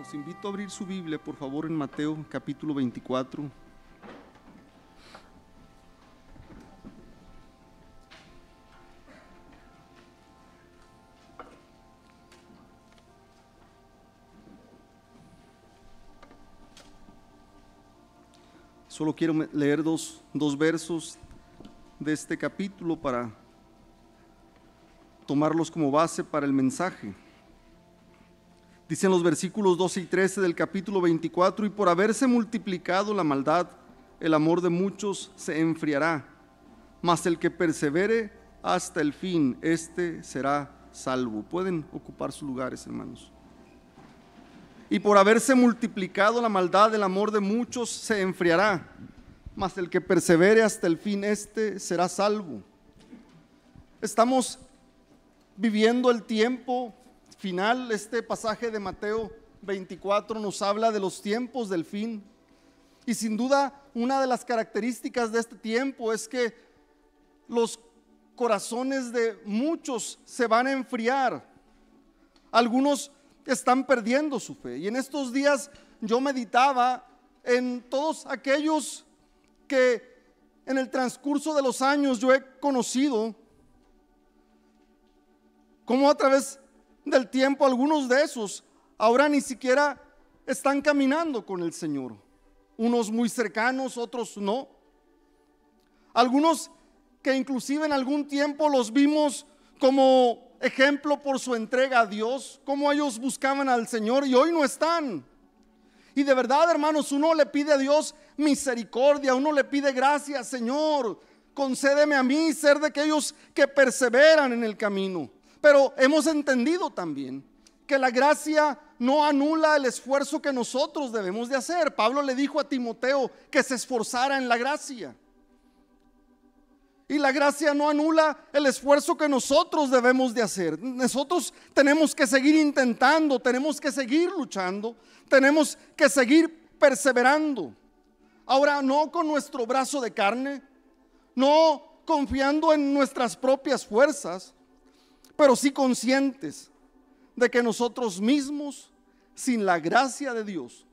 Los invito a abrir su Biblia, por favor, en Mateo capítulo 24. Solo quiero leer dos versos de este capítulo para tomarlos como base para el mensaje. Dicen los versículos 12 y 13 del capítulo 24: y por haberse multiplicado la maldad, el amor de muchos se enfriará, mas el que persevere hasta el fin, este será salvo. Pueden ocupar sus lugares, hermanos. Y por haberse multiplicado la maldad, el amor de muchos se enfriará, mas el que persevere hasta el fin, este será salvo. Estamos viviendo el tiempo final. Este pasaje de Mateo 24 nos habla de los tiempos del fin. Y sin duda, una de las características de este tiempo es que los corazones de muchos se van a enfriar. Algunos están perdiendo su fe. Y en estos días yo meditaba en todos aquellos que en el transcurso de los años yo he conocido, como a través del tiempo algunos de esos ahora ni siquiera están caminando con el Señor. Unos muy cercanos, otros no. Algunos que inclusive en algún tiempo los vimos como ejemplo por su entrega a Dios, como ellos buscaban al Señor, y hoy no están. Y de verdad, hermanos, uno le pide a Dios misericordia, uno le pide gracias: Señor, concédeme a mí ser de aquellos que perseveran en el camino. Pero hemos entendido también que la gracia no anula el esfuerzo que nosotros debemos de hacer. Pablo le dijo a Timoteo que se esforzara en la gracia. Y la gracia no anula el esfuerzo que nosotros debemos de hacer. Nosotros tenemos que seguir intentando, tenemos que seguir luchando, tenemos que seguir perseverando. Ahora, no con nuestro brazo de carne, no confiando en nuestras propias fuerzas, pero sí conscientes de que nosotros mismos, sin la gracia de Dios,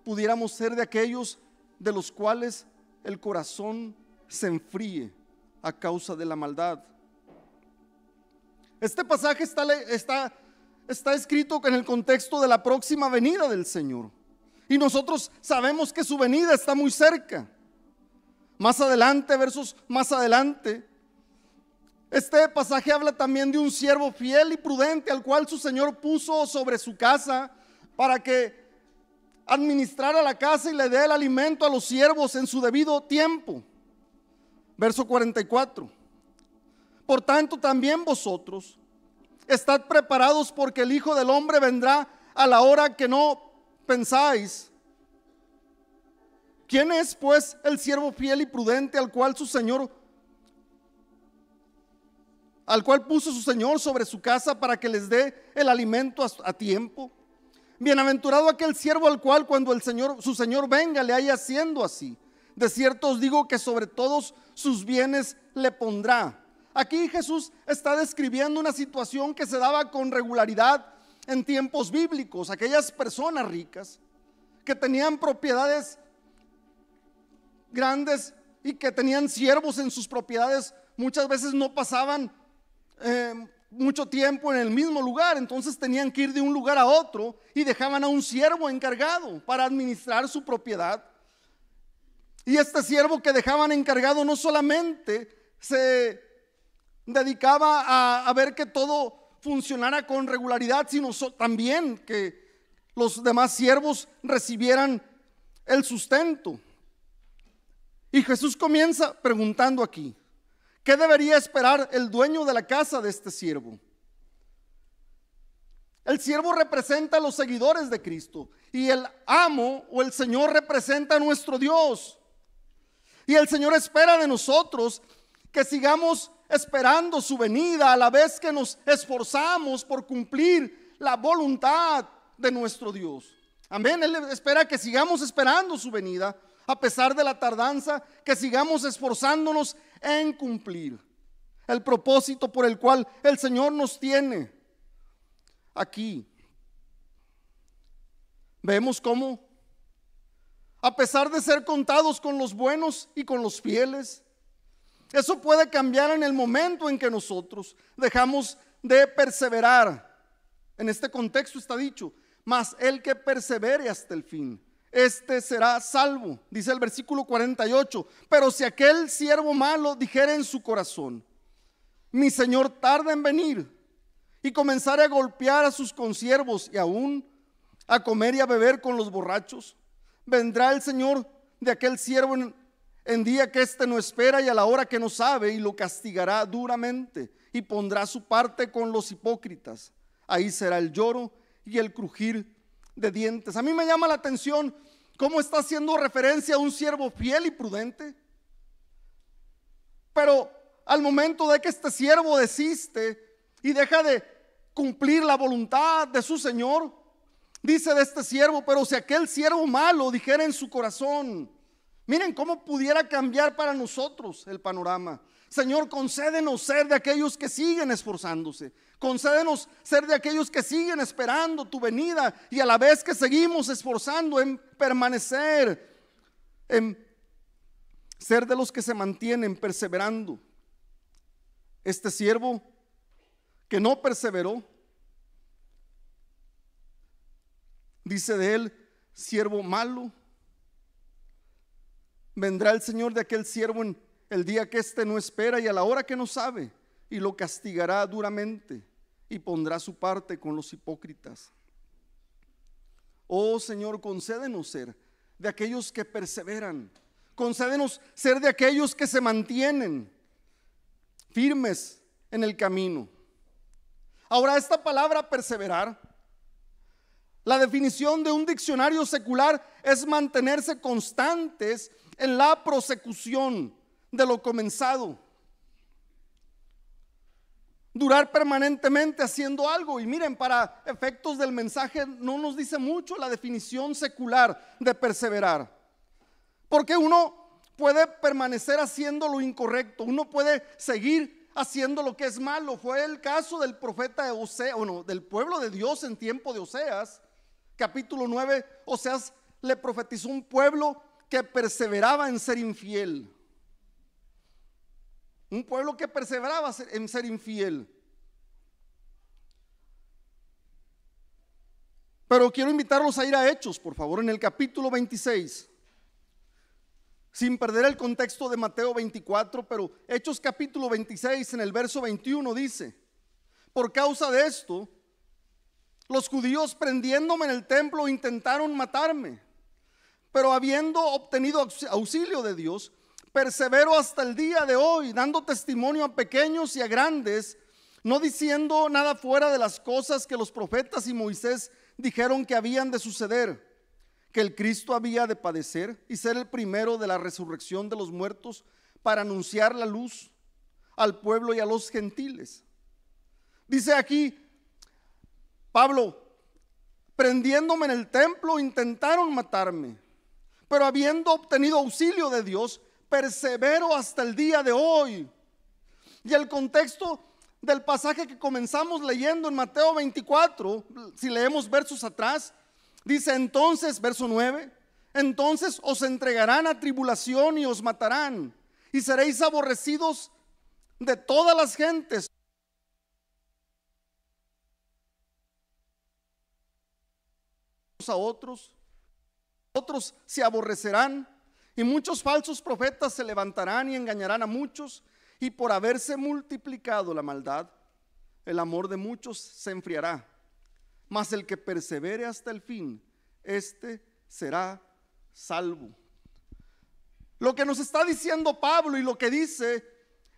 pudiéramos ser de aquellos de los cuales el corazón se enfríe a causa de la maldad. Este pasaje está escrito en el contexto de la próxima venida del Señor, y nosotros sabemos que su venida está muy cerca. Más adelante, versos más adelante, este pasaje habla también de un siervo fiel y prudente al cual su Señor puso sobre su casa para que administrara la casa y le dé el alimento a los siervos en su debido tiempo. Verso 44: por tanto también vosotros estad preparados, porque el Hijo del Hombre vendrá a la hora que no pensáis. ¿Quién es pues el siervo fiel y prudente al cual puso su Señor sobre su casa para que les dé el alimento a tiempo? Bienaventurado aquel siervo al cual cuando su Señor venga le haya haciendo así. De cierto os digo que sobre todos sus bienes le pondrá. Aquí Jesús está describiendo una situación que se daba con regularidad en tiempos bíblicos. Aquellas personas ricas que tenían propiedades grandes y que tenían siervos en sus propiedades, muchas veces no pasaban mucho tiempo en el mismo lugar. Entonces tenían que ir de un lugar a otro y dejaban a un siervo encargado para administrar su propiedad. Y este siervo que dejaban encargado no solamente se dedicaba a ver que todo funcionara con regularidad, sino también que los demás siervos recibieran el sustento. Y Jesús comienza preguntando aquí: ¿qué debería esperar el dueño de la casa de este siervo? El siervo representa a los seguidores de Cristo, y el amo o el Señor representa a nuestro Dios. Y el Señor espera de nosotros que sigamos esperando su venida, a la vez que nos esforzamos por cumplir la voluntad de nuestro Dios. Amén. Él espera que sigamos esperando su venida, a pesar de la tardanza, que sigamos esforzándonos en cumplir el propósito por el cual el Señor nos tiene aquí. Vemos cómo, a pesar de ser contados con los buenos y con los fieles, eso puede cambiar en el momento en que nosotros dejamos de perseverar. En este contexto está dicho, mas el que persevere hasta el fin, este será salvo. Dice el versículo 48, pero si aquel siervo malo dijere en su corazón, mi señor tarda en venir, y comenzare a golpear a sus consiervos y aún a comer y a beber con los borrachos, vendrá el señor de aquel siervo en día que éste no espera y a la hora que no sabe, y lo castigará duramente y pondrá su parte con los hipócritas. Ahí será el lloro y el crujir de dientes. A mí me llama la atención cómo está haciendo referencia a un siervo fiel y prudente, pero al momento de que este siervo desiste y deja de cumplir la voluntad de su señor, dice de este siervo, pero si aquel siervo malo dijera en su corazón. Miren cómo pudiera cambiar para nosotros el panorama. Señor, concédenos ser de aquellos que siguen esforzándose, concédenos ser de aquellos que siguen esperando tu venida, y a la vez que seguimos esforzando en permanecer, en ser de los que se mantienen perseverando. Este siervo que no perseveró, dice de él, siervo malo. Vendrá el Señor de aquel siervo en el día que éste no espera y a la hora que no sabe, y lo castigará duramente y pondrá su parte con los hipócritas. Oh Señor, concédenos ser de aquellos que perseveran, concédenos ser de aquellos que se mantienen firmes en el camino. Ahora, esta palabra perseverar, la definición de un diccionario secular es mantenerse constantes en la prosecución de lo comenzado, durar permanentemente haciendo algo. Y miren, para efectos del mensaje no nos dice mucho la definición secular de perseverar, porque uno puede permanecer haciendo lo incorrecto, uno puede seguir haciendo lo que es malo. Fue el caso del profeta Oseas, del pueblo de Dios en tiempo de Oseas, capítulo 9. Oseas le profetizó un pueblo que perseveraba en ser infiel, un pueblo que perseveraba en ser infiel. Pero quiero invitarlos a ir a Hechos, por favor, en el capítulo 26, sin perder el contexto de Mateo 24, pero Hechos capítulo 26 en el verso 21 dice: por causa de esto, los judíos prendiéndome en el templo intentaron matarme, pero habiendo obtenido auxilio de Dios, persevero hasta el día de hoy, dando testimonio a pequeños y a grandes, no diciendo nada fuera de las cosas que los profetas y Moisés dijeron que habían de suceder, que el Cristo había de padecer y ser el primero de la resurrección de los muertos, para anunciar la luz al pueblo y a los gentiles. Dice aquí Pablo: prendiéndome en el templo intentaron matarme, pero habiendo obtenido auxilio de Dios, persevero hasta el día de hoy. Y el contexto del pasaje que comenzamos leyendo en Mateo 24, si leemos versos atrás, dice entonces, verso 9, entonces os entregarán a tribulación y os matarán, y seréis aborrecidos de todas las gentes a otros se aborrecerán, y muchos falsos profetas se levantarán y engañarán a muchos, y por haberse multiplicado la maldad, el amor de muchos se enfriará. Mas el que persevere hasta el fin, este será salvo. Lo que nos está diciendo Pablo y lo que dice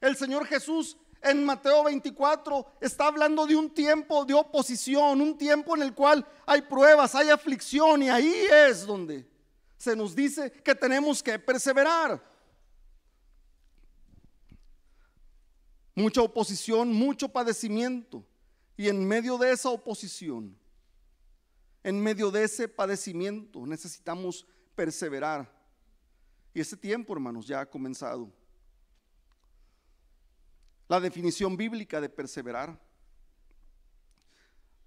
el Señor Jesús en Mateo 24 está hablando de un tiempo de oposición, un tiempo en el cual hay pruebas, hay aflicción, y ahí es donde se nos dice que tenemos que perseverar. Mucha oposición, mucho padecimiento, y en medio de esa oposición, en medio de ese padecimiento, necesitamos perseverar. Y ese tiempo, hermanos, ya ha comenzado. La definición bíblica de perseverar: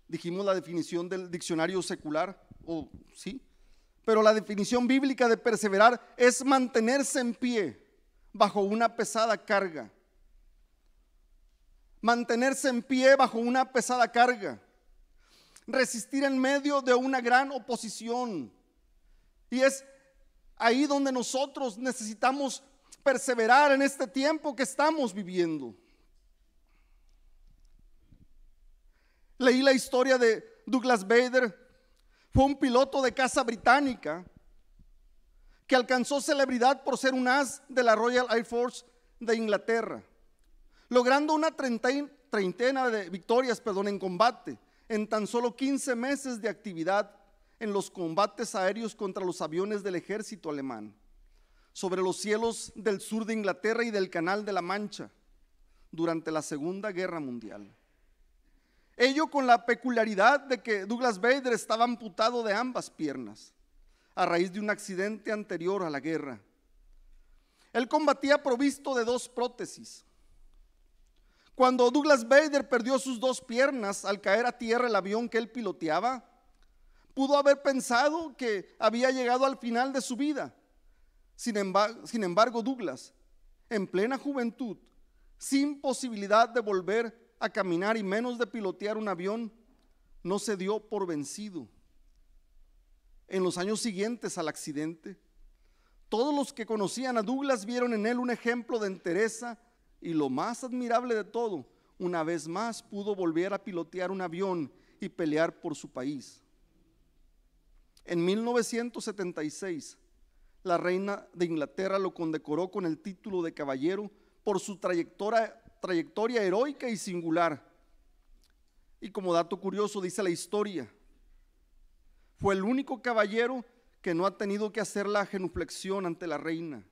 Dijimos la definición del diccionario secular, sí, pero la definición bíblica de perseverar es mantenerse en pie bajo una pesada carga. Mantenerse en pie bajo una pesada carga. Resistir en medio de una gran oposición. Y es ahí donde nosotros necesitamos perseverar en este tiempo que estamos viviendo. Leí la historia de Douglas Bader. Fue un piloto de caza británica que alcanzó celebridad por ser un as de la Royal Air Force de Inglaterra, logrando una treintena de victorias en combate en tan solo 15 meses de actividad en los combates aéreos contra los aviones del ejército alemán sobre los cielos del sur de Inglaterra y del Canal de la Mancha durante la Segunda Guerra Mundial. Ello con la peculiaridad de que Douglas Bader estaba amputado de ambas piernas a raíz de un accidente anterior a la guerra. Él combatía provisto de 2 prótesis. Cuando Douglas Bader perdió sus 2 piernas al caer a tierra el avión que él piloteaba, pudo haber pensado que había llegado al final de su vida. Sin embargo, Douglas, en plena juventud, sin posibilidad de volver a caminar y menos de pilotear un avión, no se dio por vencido. En los años siguientes al accidente, todos los que conocían a Douglas vieron en él un ejemplo de entereza y, lo más admirable de todo, una vez más pudo volver a pilotear un avión y pelear por su país. En 1976, la reina de Inglaterra lo condecoró con el título de caballero por su trayectoria heroica y singular. Y como dato curioso, dice la historia, fue el único caballero que no ha tenido que hacer la genuflexión ante la reina.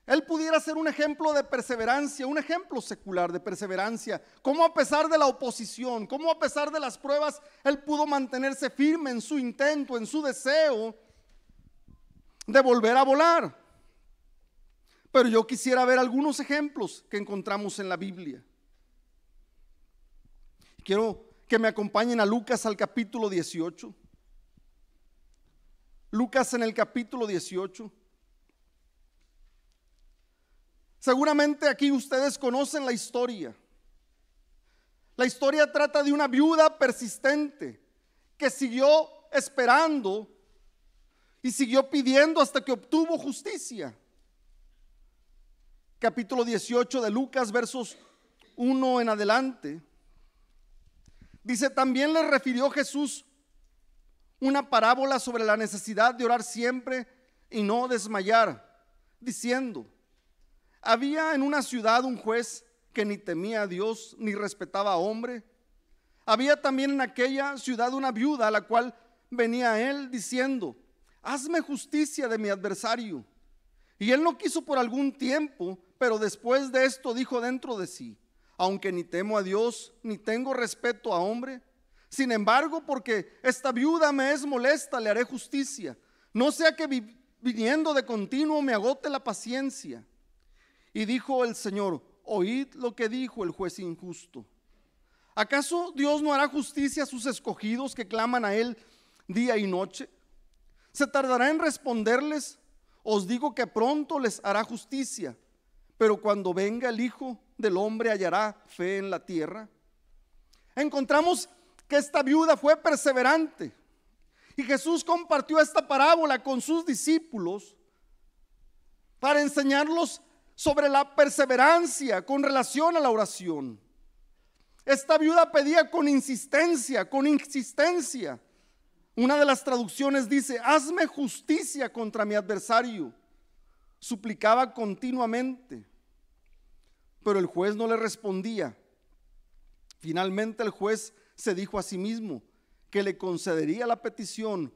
Él pudiera ser un ejemplo de perseverancia, un ejemplo secular de perseverancia, cómo a pesar de la oposición, cómo a pesar de las pruebas, él pudo mantenerse firme en su intento, en su deseo de volver a volar. Pero yo quisiera ver algunos ejemplos que encontramos en la Biblia. Quiero que me acompañen a Lucas al capítulo 18. Lucas en el capítulo 18. Seguramente aquí ustedes conocen la historia. La historia trata de una viuda persistente que siguió esperando y siguió pidiendo hasta que obtuvo justicia. Capítulo 18 de Lucas, versos 1 en adelante. Dice: también le refirió Jesús una parábola sobre la necesidad de orar siempre y no desmayar, diciendo: había en una ciudad un juez que ni temía a Dios ni respetaba a hombre. Había también en aquella ciudad una viuda a la cual venía a él diciendo: hazme justicia de mi adversario. Y él no quiso por algún tiempo, pero después de esto dijo dentro de sí: aunque ni temo a Dios ni tengo respeto a hombre, sin embargo, porque esta viuda me es molesta, le haré justicia, no sea que viniendo de continuo me agote la paciencia. Y dijo el Señor: oíd lo que dijo el juez injusto. ¿Acaso Dios no hará justicia a sus escogidos que claman a Él día y noche? ¿Se tardará en responderles? Os digo que pronto les hará justicia. Pero cuando venga el Hijo del Hombre, ¿hallará fe en la tierra? Encontramos que esta viuda fue perseverante. Y Jesús compartió esta parábola con sus discípulos para enseñarlos sobre la perseverancia con relación a la oración. Esta viuda pedía con insistencia, con insistencia. Una de las traducciones dice: hazme justicia contra mi adversario. Suplicaba continuamente, pero el juez no le respondía. Finalmente el juez se dijo a sí mismo que le concedería la petición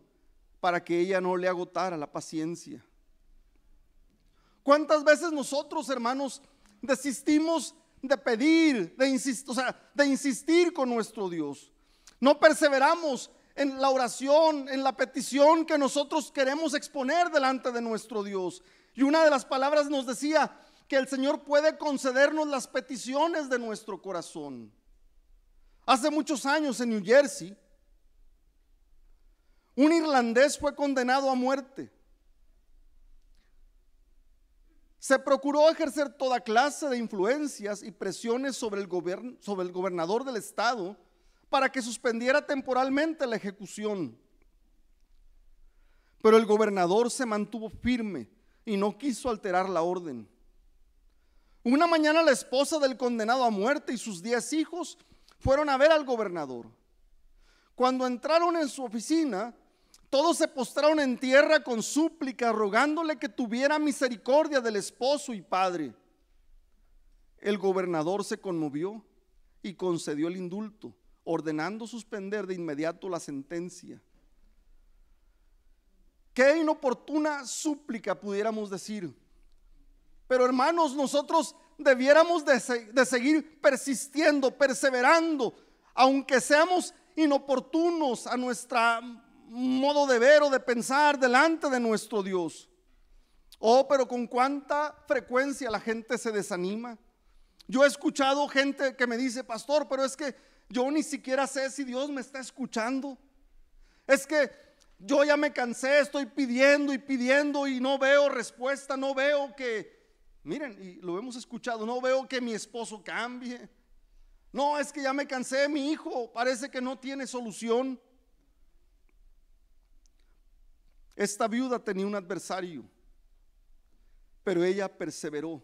para que ella no le agotara la paciencia. ¿Cuántas veces nosotros, hermanos, desistimos de pedir, de insistir con nuestro Dios? No perseveramos en la oración, en la petición que nosotros queremos exponer delante de nuestro Dios. Y una de las palabras nos decía que el Señor puede concedernos las peticiones de nuestro corazón. Hace muchos años en New Jersey, un irlandés fue condenado a muerte. Se procuró ejercer toda clase de influencias y presiones sobre el gobernador del estado para que suspendiera temporalmente la ejecución. Pero el gobernador se mantuvo firme y no quiso alterar la orden. Una mañana la esposa del condenado a muerte y sus 10 hijos fueron a ver al gobernador. Cuando entraron en su oficina, todos se postraron en tierra con súplica, rogándole que tuviera misericordia del esposo y padre. El gobernador se conmovió y concedió el indulto, ordenando suspender de inmediato la sentencia. Qué inoportuna súplica, pudiéramos decir. Pero hermanos, nosotros debiéramos de seguir persistiendo, perseverando, aunque seamos inoportunos a nuestra modo de ver o de pensar delante de nuestro Dios. Oh, pero con cuánta frecuencia la gente se desanima. Yo he escuchado gente que me dice: pastor, pero es que yo ni siquiera sé si Dios me está escuchando. Es que yo ya me cansé, estoy pidiendo y pidiendo y no veo respuesta, no veo que, miren, y lo hemos escuchado, no veo que mi esposo cambie. No, es que ya me cansé, mi hijo parece que no tiene solución. Esta viuda tenía un adversario, pero ella perseveró.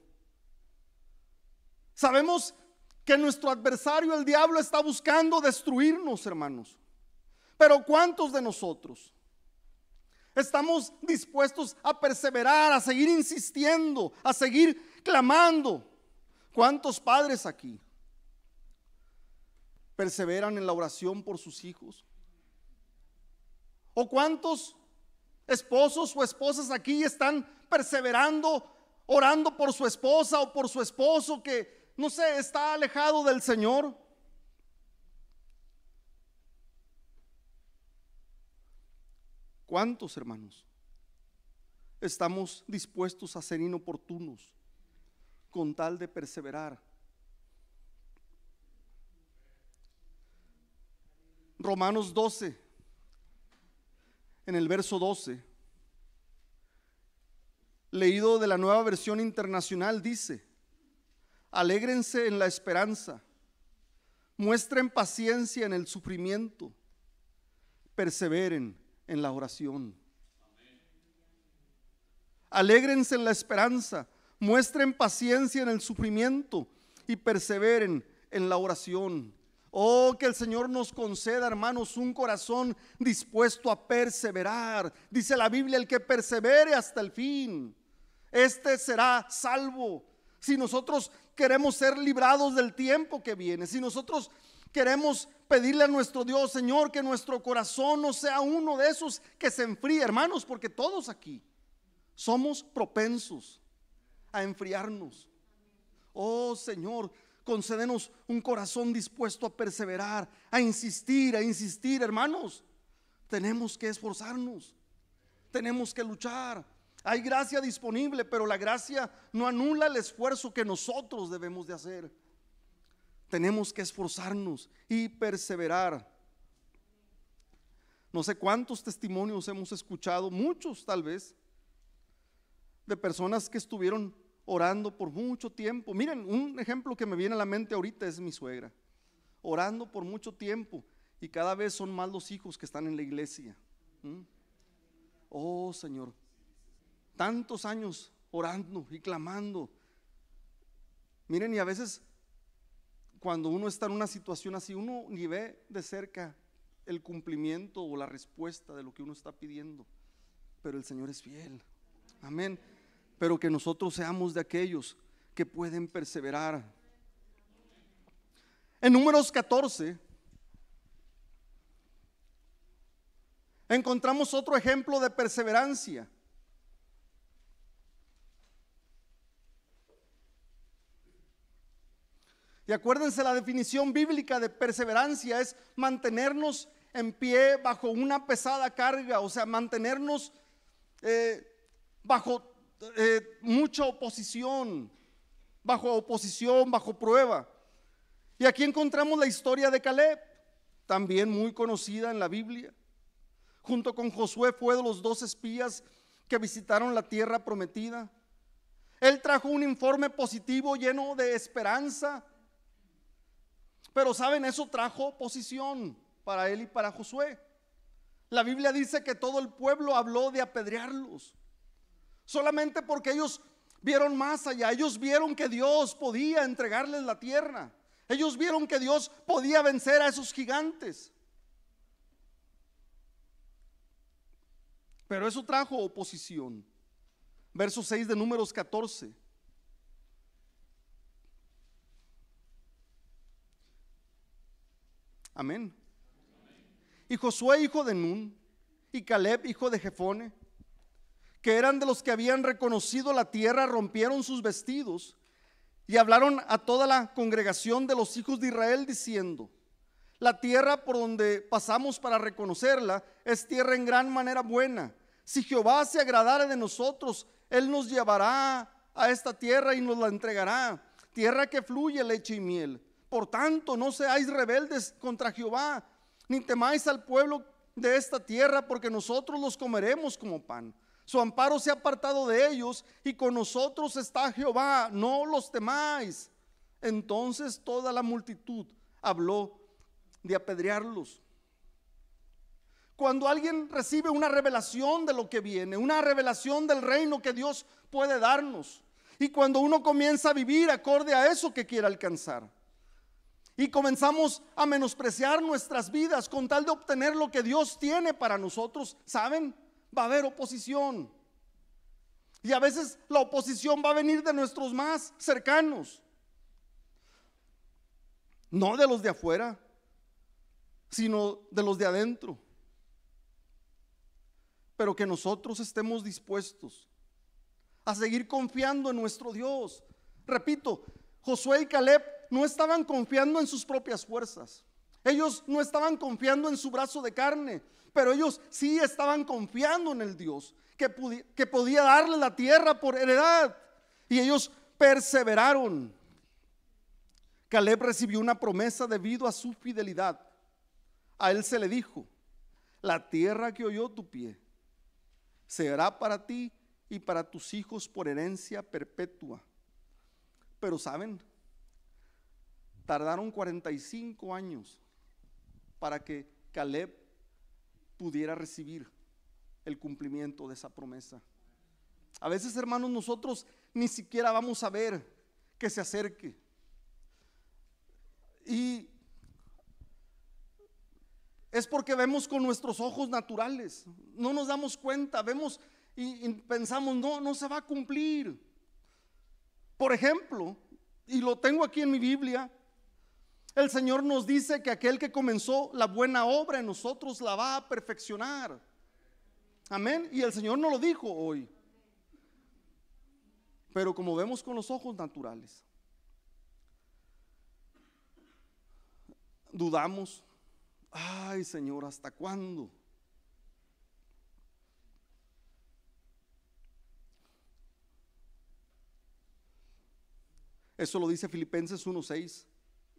Sabemos que nuestro adversario, el diablo, está buscando destruirnos, hermanos. Pero ¿cuántos de nosotros estamos dispuestos a perseverar, a seguir insistiendo, a seguir clamando? ¿Cuántos padres aquí perseveran en la oración por sus hijos? ¿O cuántos esposos o esposas aquí están perseverando, orando por su esposa o por su esposo que, no sé, está alejado del Señor? ¿Cuántos, hermanos, estamos dispuestos a ser inoportunos con tal de perseverar? Romanos 12, en el verso 12, leído de la Nueva Versión Internacional, dice: alégrense en la esperanza, muestren paciencia en el sufrimiento, perseveren en la oración. Alégrense en la esperanza, muestren paciencia en el sufrimiento y perseveren en la oración. Oh, que el Señor nos conceda, hermanos, un corazón dispuesto a perseverar. Dice la Biblia: el que persevere hasta el fin, este será salvo. Si nosotros queremos ser librados del tiempo que viene, si nosotros queremos pedirle a nuestro Dios: Señor, que nuestro corazón no sea uno de esos que se enfríe, hermanos, porque todos aquí somos propensos a enfriarnos. Oh Señor, concédenos un corazón dispuesto a perseverar, a insistir, hermanos. Tenemos que esforzarnos, tenemos que luchar. Hay gracia disponible, pero la gracia no anula el esfuerzo que nosotros debemos de hacer. Tenemos que esforzarnos y perseverar. No sé cuántos testimonios hemos escuchado, muchos tal vez, de personas que estuvieron orando por mucho tiempo. Miren, un ejemplo que me viene a la mente ahorita es mi suegra, orando por mucho tiempo, y cada vez son más los hijos que están en la iglesia. Oh Señor, tantos años orando y clamando. Miren, y a veces cuando uno está en una situación así, uno ni ve de cerca el cumplimiento o la respuesta de lo que uno está pidiendo, pero el Señor es fiel. Amén. Pero que nosotros seamos de aquellos que pueden perseverar. En Números 14 encontramos otro ejemplo de perseverancia. Y acuérdense, la definición bíblica de perseverancia es mantenernos en pie bajo una pesada carga, o sea, mantenernos bajo mucha oposición, bajo prueba. Y aquí encontramos la historia de Caleb, también muy conocida en la Biblia. Junto con Josué fue de los 2 espías que visitaron la tierra prometida. Él trajo un informe positivo lleno de esperanza. Pero saben, eso trajo oposición para él y para Josué. La Biblia dice que todo el pueblo habló de apedrearlos, solamente porque ellos vieron más allá. Ellos vieron que Dios podía entregarles la tierra. Ellos vieron que Dios podía vencer a esos gigantes. Pero eso trajo oposición. Verso 6 de Números 14. Amén. Y Josué, hijo de Nun, y Caleb, hijo de Jefone, que eran de los que habían reconocido la tierra, rompieron sus vestidos y hablaron a toda la congregación de los hijos de Israel diciendo: la tierra por donde pasamos para reconocerla es tierra en gran manera buena. Si Jehová se agradare de nosotros, Él nos llevará a esta tierra y nos la entregará, tierra que fluye leche y miel. Por tanto, no seáis rebeldes contra Jehová, ni temáis al pueblo de esta tierra, porque nosotros los comeremos como pan. Su amparo se ha apartado de ellos, y con nosotros está Jehová, no los temáis. Entonces toda la multitud habló de apedrearlos. Cuando alguien recibe una revelación de lo que viene, una revelación del reino que Dios puede darnos, y cuando uno comienza a vivir acorde a eso que quiere alcanzar, y comenzamos a menospreciar nuestras vidas con tal de obtener lo que Dios tiene para nosotros, ¿saben? Va a haber oposición. Y a veces la oposición va a venir de nuestros más cercanos, no de los de afuera, sino de los de adentro. Pero que nosotros estemos dispuestos a seguir confiando en nuestro Dios. Repito, Josué y Caleb no estaban confiando en sus propias fuerzas. Ellos no estaban confiando en su brazo de carne, pero ellos sí estaban confiando en el Dios que podía darle la tierra por heredad. Y ellos perseveraron. Caleb recibió una promesa debido a su fidelidad. A él se le dijo: la tierra que oyó tu pie será para ti y para tus hijos por herencia perpetua. Pero ¿saben? Tardaron 45 años para que Caleb pudiera recibir el cumplimiento de esa promesa. A veces, hermanos, nosotros ni siquiera vamos a ver que se acerque. Y es porque vemos con nuestros ojos naturales, no nos damos cuenta, vemos y pensamos, no se va a cumplir. Por ejemplo, y lo tengo aquí en mi Biblia, el Señor nos dice que aquel que comenzó la buena obra en nosotros la va a perfeccionar. Amén. Y el Señor nos lo dijo hoy. Pero como vemos con los ojos naturales, dudamos. Ay, Señor, ¿hasta cuándo? Eso lo dice Filipenses 1:6.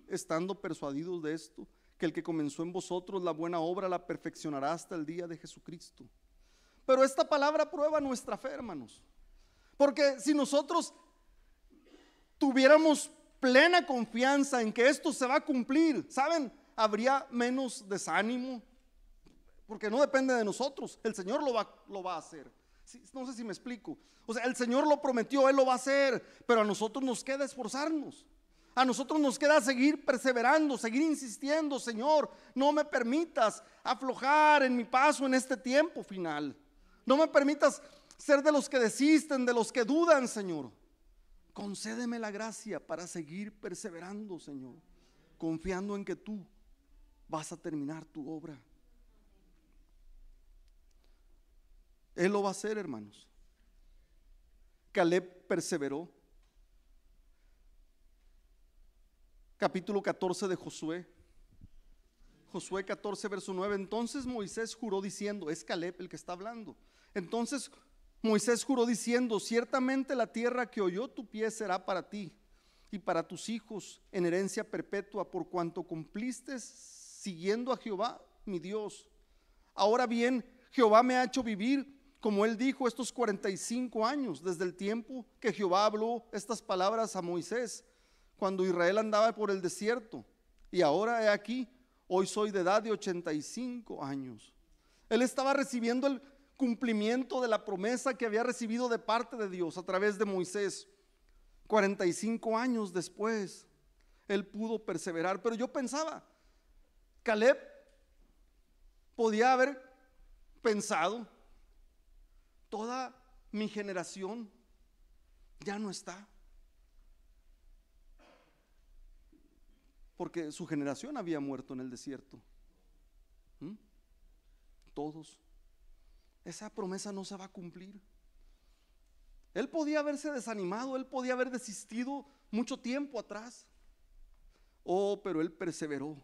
Estando persuadidos de esto, que el que comenzó en vosotros la buena obra la perfeccionará hasta el día de Jesucristo. Pero esta palabra prueba nuestra fe, hermanos, porque si nosotros tuviéramos plena confianza en que esto se va a cumplir, ¿saben? Habría menos desánimo, porque no depende de nosotros, el Señor lo va a hacer. No sé si me explico. O sea, el Señor lo prometió, Él lo va a hacer, pero a nosotros nos queda esforzarnos. A nosotros nos queda seguir perseverando, seguir insistiendo. Señor, no me permitas aflojar en mi paso en este tiempo final. No me permitas ser de los que desisten, de los que dudan, Señor. Concédeme la gracia para seguir perseverando, Señor, confiando en que tú vas a terminar tu obra. Él lo va a hacer, hermanos. Caleb perseveró. Capítulo 14 de Josué. Josué 14 verso 9. Entonces Moisés juró diciendo, es Caleb el que está hablando. Entonces Moisés juró diciendo, ciertamente la tierra que oyó tu pie será para ti y para tus hijos en herencia perpetua, por cuanto cumpliste siguiendo a Jehová, mi Dios. Ahora bien, Jehová me ha hecho vivir, como él dijo, estos 45 años, desde el tiempo que Jehová habló estas palabras a Moisés, cuando Israel andaba por el desierto. Y ahora he aquí, hoy soy de edad de 85 años. Él estaba recibiendo el cumplimiento de la promesa que había recibido de parte de Dios a través de Moisés. 45 años después, él pudo perseverar. Pero yo pensaba, Caleb podía haber pensado, toda mi generación ya no está, porque su generación había muerto en el desierto. Todos. Esa promesa no se va a cumplir. Él podía haberse desanimado, él podía haber desistido mucho tiempo atrás. Pero él perseveró.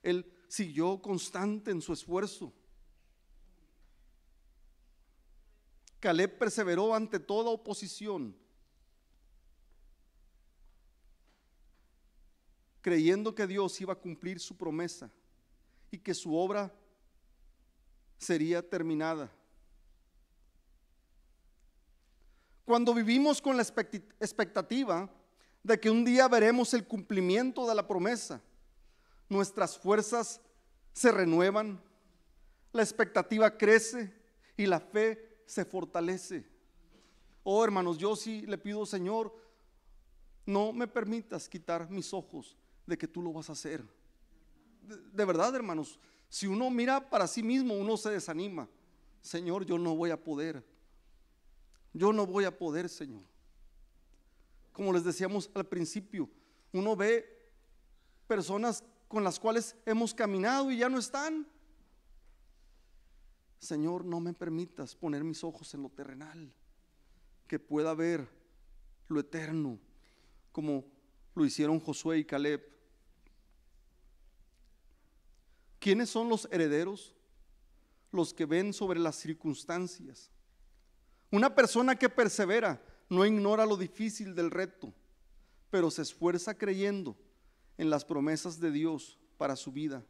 Él siguió constante en su esfuerzo. Caleb perseveró ante toda oposición, creyendo que Dios iba a cumplir su promesa y que su obra sería terminada. Cuando vivimos con la expectativa de que un día veremos el cumplimiento de la promesa, nuestras fuerzas se renuevan, la expectativa crece y la fe se fortalece. Hermanos, yo sí le pido, Señor, no me permitas quitar mis ojos de que tú lo vas a hacer. De verdad, hermanos, si uno mira para sí mismo, uno se desanima. Señor, yo no voy a poder. Yo no voy a poder, Señor. Como les decíamos al principio, uno ve personas con las cuales hemos caminado y ya no están. Señor, no me permitas poner mis ojos en lo terrenal, que pueda ver lo eterno, como lo hicieron Josué y Caleb. ¿Quiénes son los herederos? Los que ven sobre las circunstancias. Una persona que persevera no ignora lo difícil del reto, pero se esfuerza creyendo en las promesas de Dios para su vida.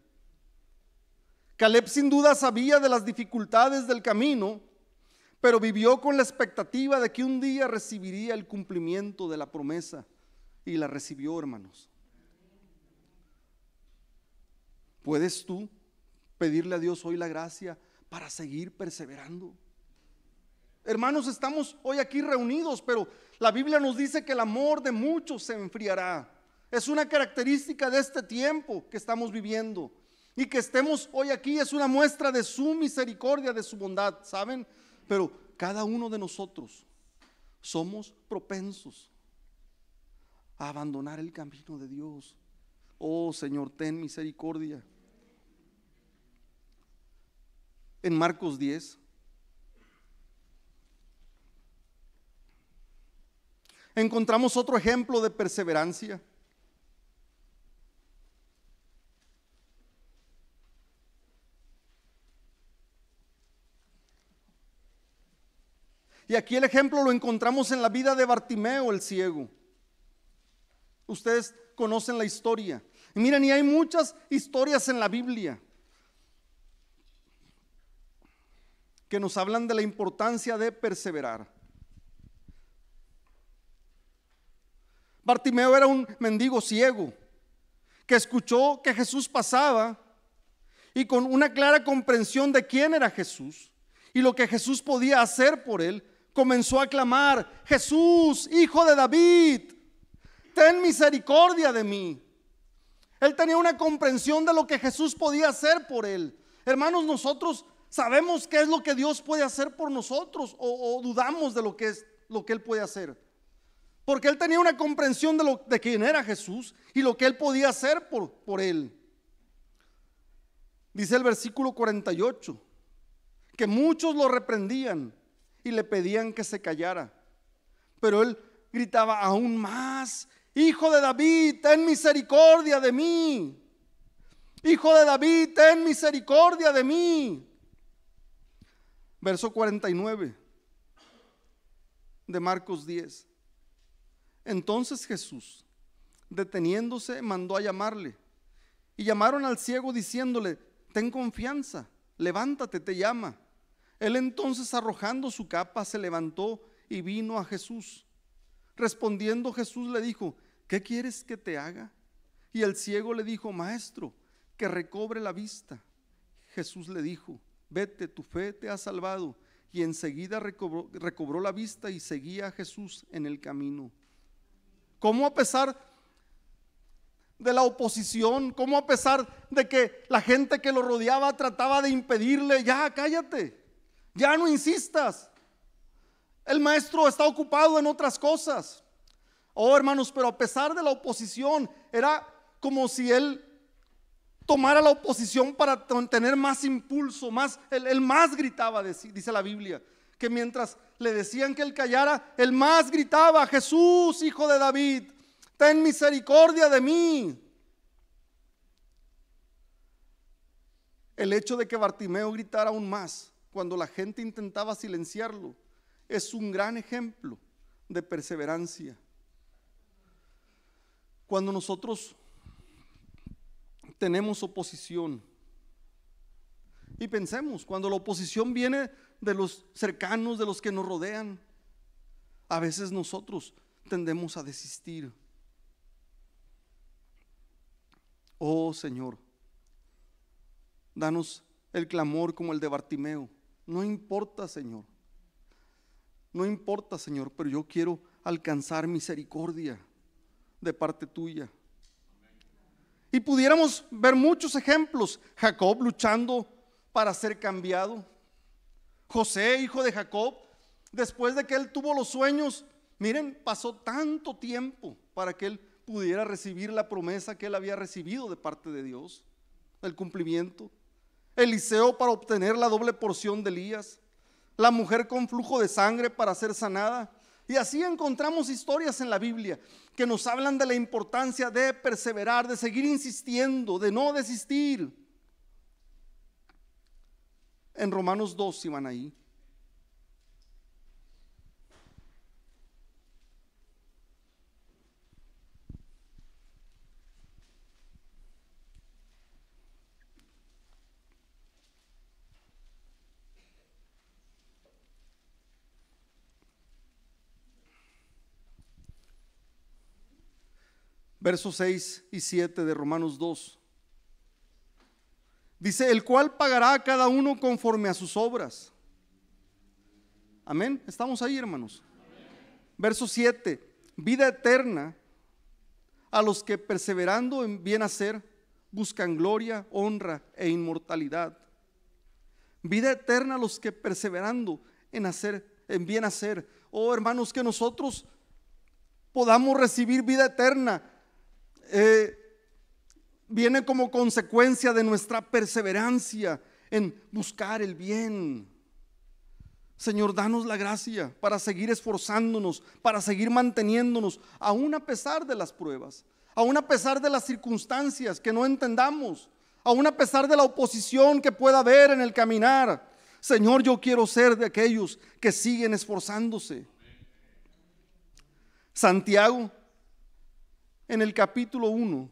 Caleb sin duda sabía de las dificultades del camino, pero vivió con la expectativa de que un día recibiría el cumplimiento de la promesa, y la recibió, hermanos. ¿Puedes tú pedirle a Dios hoy la gracia para seguir perseverando? Hermanos, estamos hoy aquí reunidos, pero la Biblia nos dice que el amor de muchos se enfriará. Es una característica de este tiempo que estamos viviendo. Y que estemos hoy aquí es una muestra de su misericordia, de su bondad, ¿saben? Pero cada uno de nosotros somos propensos a abandonar el camino de Dios. Señor, ten misericordia. En Marcos 10 encontramos otro ejemplo de perseverancia. Y aquí el ejemplo lo encontramos en la vida de Bartimeo, el ciego. Ustedes conocen la historia. Y miren, y hay muchas historias en la Biblia que nos hablan de la importancia de perseverar. Bartimeo era un mendigo ciego que escuchó que Jesús pasaba, y con una clara comprensión de quién era Jesús y lo que Jesús podía hacer por él, comenzó a clamar: Jesús, hijo de David, ten misericordia de mí. Él tenía una comprensión de lo que Jesús podía hacer por él. Hermanos, nosotros sabemos qué es lo que Dios puede hacer por nosotros, o dudamos de lo que Él puede hacer. Porque él tenía una comprensión de quién era Jesús y lo que él podía hacer por él. Dice el versículo 48 que muchos lo reprendían y le pedían que se callara, pero él gritaba aún más: Hijo de David, ten misericordia de mí. Hijo de David, ten misericordia de mí. Verso 49 de Marcos 10. Entonces Jesús, deteniéndose, mandó a llamarle. Y llamaron al ciego diciéndole: ten confianza, levántate, te llama. Él entonces, arrojando su capa, se levantó y vino a Jesús. Respondiendo Jesús le dijo: ¿qué quieres que te haga? Y el ciego le dijo: maestro, que recobre la vista. Jesús le dijo: vete, tu fe te ha salvado. Y enseguida recobró la vista y seguía a Jesús en el camino. ¿Cómo a pesar de la oposición, cómo a pesar de que la gente que lo rodeaba trataba de impedirle: ya cállate, ya no insistas, el maestro está ocupado en otras cosas? Oh, hermanos, pero a pesar de la oposición, era como si él tomara la oposición para tener más impulso, él más gritaba, dice la Biblia, que mientras le decían que él callara, él más gritaba: Jesús, hijo de David, ten misericordia de mí. El hecho de que Bartimeo gritara aún más cuando la gente intentaba silenciarlo es un gran ejemplo de perseverancia. Cuando nosotros tenemos oposición, y pensemos, cuando la oposición viene de los cercanos, de los que nos rodean, a veces nosotros tendemos a desistir. Oh Señor, danos el clamor como el de Bartimeo. No importa, Señor, no importa, Señor, pero yo quiero alcanzar misericordia de parte tuya. Y pudiéramos ver muchos ejemplos: Jacob luchando para ser cambiado, José, hijo de Jacob, después de que él tuvo los sueños, miren, pasó tanto tiempo para que él pudiera recibir la promesa que él había recibido de parte de Dios, el cumplimiento. Eliseo para obtener la doble porción de Elías, la mujer con flujo de sangre para ser sanada. Y así encontramos historias en la Biblia que nos hablan de la importancia de perseverar, de seguir insistiendo, de no desistir. En Romanos 2, si van ahí. Versos 6 y 7 de Romanos 2. Dice: el cual pagará a cada uno conforme a sus obras. Amén. Estamos ahí, hermanos. Verso 7. Vida eterna a los que, perseverando en bien hacer, buscan gloria, honra e inmortalidad. Vida eterna a los que, perseverando en bien hacer. Oh, hermanos, que nosotros podamos recibir vida eterna viene como consecuencia de nuestra perseverancia en buscar el bien. Señor, danos la gracia para seguir esforzándonos, para seguir manteniéndonos, aún a pesar de las pruebas, aún a pesar de las circunstancias que no entendamos, aún a pesar de la oposición que pueda haber en el caminar. Señor, yo quiero ser de aquellos que siguen esforzándose. Santiago, en el capítulo 1,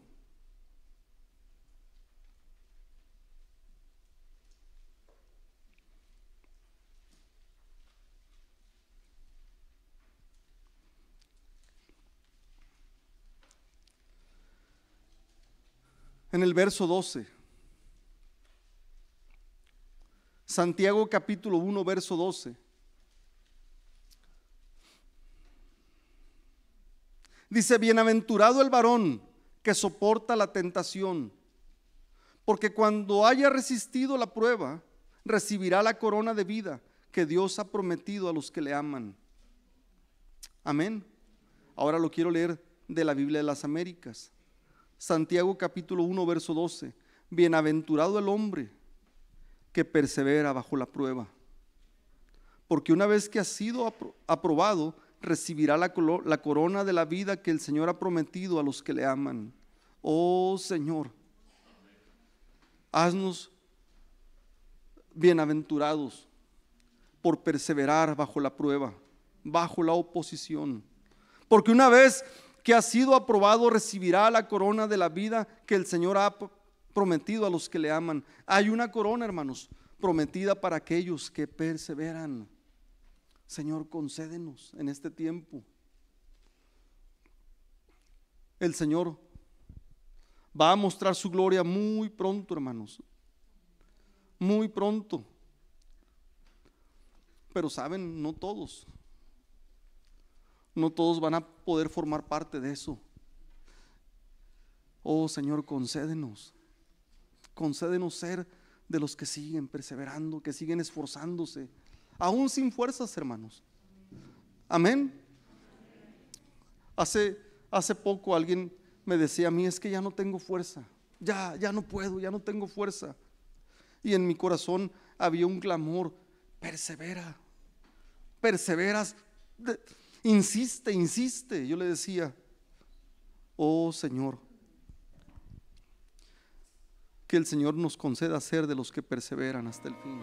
en el verso 12. Santiago capítulo 1, verso 12. Dice: bienaventurado el varón que soporta la tentación, porque cuando haya resistido la prueba, recibirá la corona de vida que Dios ha prometido a los que le aman. Amén. Ahora lo quiero leer de la Biblia de las Américas. Santiago capítulo 1, verso 12. Bienaventurado el hombre que persevera bajo la prueba, porque una vez que ha sido aprobado, recibirá la corona de la vida que el Señor ha prometido a los que le aman. Oh Señor, haznos bienaventurados por perseverar bajo la prueba, bajo la oposición, porque una vez que ha sido aprobado recibirá la corona de la vida que el Señor ha prometido a los que le aman. Hay una corona, hermanos, prometida para aquellos que perseveran. Señor, concédenos en este tiempo. El Señor va a mostrar su gloria muy pronto, hermanos, muy pronto. Pero saben, no todos van a poder formar parte de eso. Oh Señor, concédenos ser de los que siguen perseverando, que siguen esforzándose, aún sin fuerzas, hermanos. Amén. Hace poco alguien me decía a mí, es que ya no tengo fuerza, ya no puedo, ya no tengo fuerza. Y en mi corazón había un clamor: perseveras, insiste. Yo le decía, oh Señor, que el Señor nos conceda ser de los que perseveran hasta el fin.